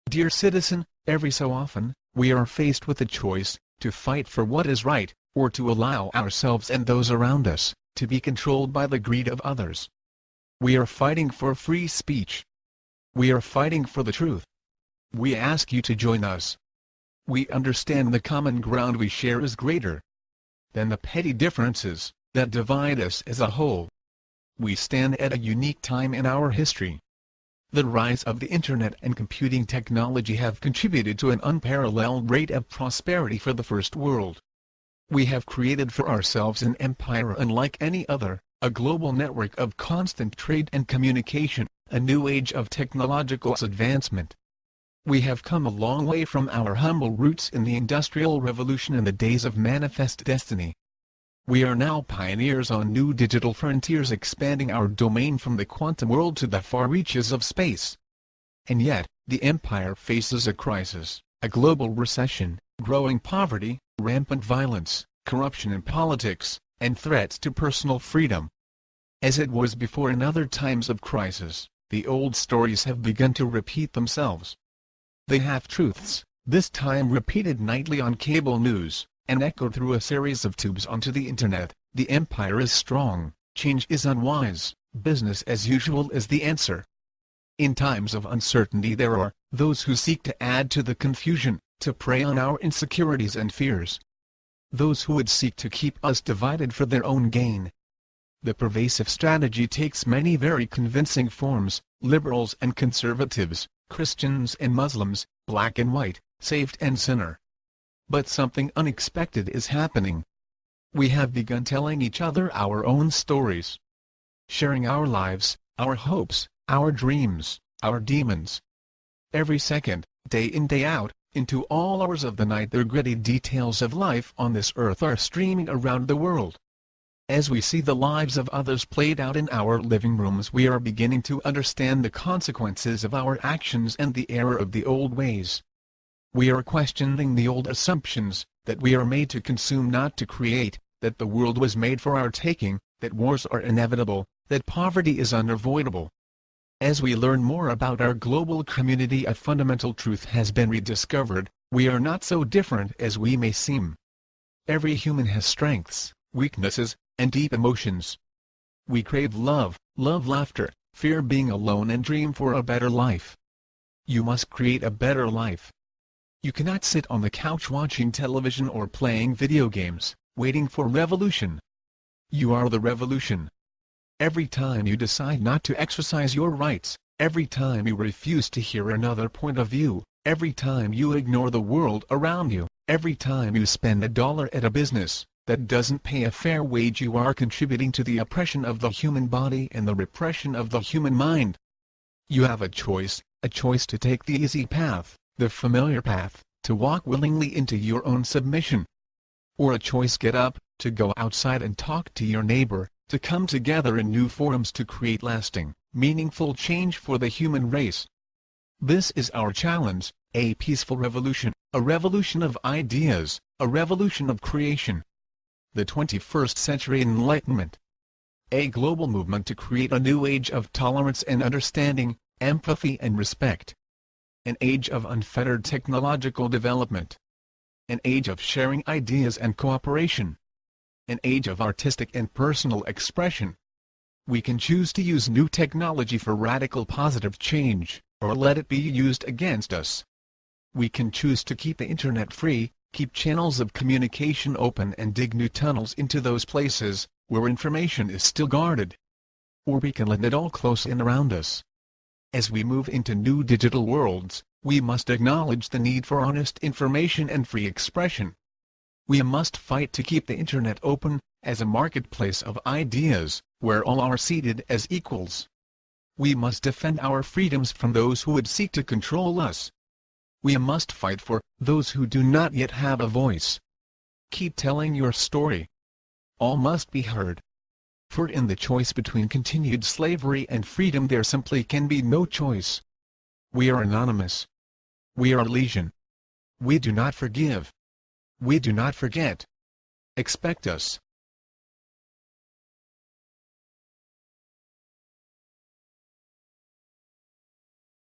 Dear citizen, every so often, we are faced with a choice, to fight for what is right, or to allow ourselves and those around us, to be controlled by the greed of others. We are fighting for free speech. We are fighting for the truth. We ask you to join us. We understand the common ground we share is greater than the petty differences that divide us as a whole. We stand at a unique time in our history. The rise of the Internet and computing technology have contributed to an unparalleled rate of prosperity for the first world. We have created for ourselves an empire unlike any other, a global network of constant trade and communication, a new age of technological advancement. We have come a long way from our humble roots in the Industrial Revolution and the days of manifest destiny. We are now pioneers on new digital frontiers, expanding our domain from the quantum world to the far reaches of space. And yet, the empire faces a crisis, a global recession, growing poverty, rampant violence, corruption in politics, and threats to personal freedom. As it was before in other times of crisis, the old stories have begun to repeat themselves. The half-truths, this time repeated nightly on cable news, and echoed through a series of tubes onto the Internet. The empire is strong, change is unwise, business as usual is the answer. In times of uncertainty there are those who seek to add to the confusion, to prey on our insecurities and fears. Those who would seek to keep us divided for their own gain. The pervasive strategy takes many very convincing forms: liberals and conservatives, Christians and Muslims, black and white, saved and sinner. But something unexpected is happening. We have begun telling each other our own stories, sharing our lives, our hopes, our dreams, our demons. Every second, day in day out, into all hours of the night, the gritty details of life on this earth are streaming around the world. As we see the lives of others played out in our living rooms, we are beginning to understand the consequences of our actions and the error of the old ways. We are questioning the old assumptions, that we are made to consume, not to create, that the world was made for our taking, that wars are inevitable, that poverty is unavoidable. As we learn more about our global community, a fundamental truth has been rediscovered: we are not so different as we may seem. Every human has strengths, weaknesses, and deep emotions. We crave love, love laughter, fear being alone, and dream for a better life. You must create a better life. You cannot sit on the couch watching television or playing video games, waiting for revolution. You are the revolution. Every time you decide not to exercise your rights, every time you refuse to hear another point of view, every time you ignore the world around you, every time you spend $1 at a business that doesn't pay a fair wage, you are contributing to the oppression of the human body and the repression of the human mind. You have a choice to take the easy path, the familiar path, to walk willingly into your own submission. Or a choice: get up, to go outside and talk to your neighbor, to come together in new forums to create lasting, meaningful change for the human race. This is our challenge: a peaceful revolution, a revolution of ideas, a revolution of creation. The 21st century enlightenment. A global movement to create a new age of tolerance and understanding, empathy and respect. An age of unfettered technological development. An age of sharing ideas and cooperation. An age of artistic and personal expression. We can choose to use new technology for radical positive change, or let it be used against us. We can choose to keep the Internet free, keep channels of communication open, and dig new tunnels into those places where information is still guarded. Or we can let it all close in around us. As we move into new digital worlds, we must acknowledge the need for honest information and free expression. We must fight to keep the Internet open, as a marketplace of ideas, where all are seated as equals. We must defend our freedoms from those who would seek to control us. We must fight for those who do not yet have a voice. Keep telling your story. All must be heard. For in the choice between continued slavery and freedom there simply can be no choice. We are anonymous. We are legion. We do not forgive. We do not forget. Expect us.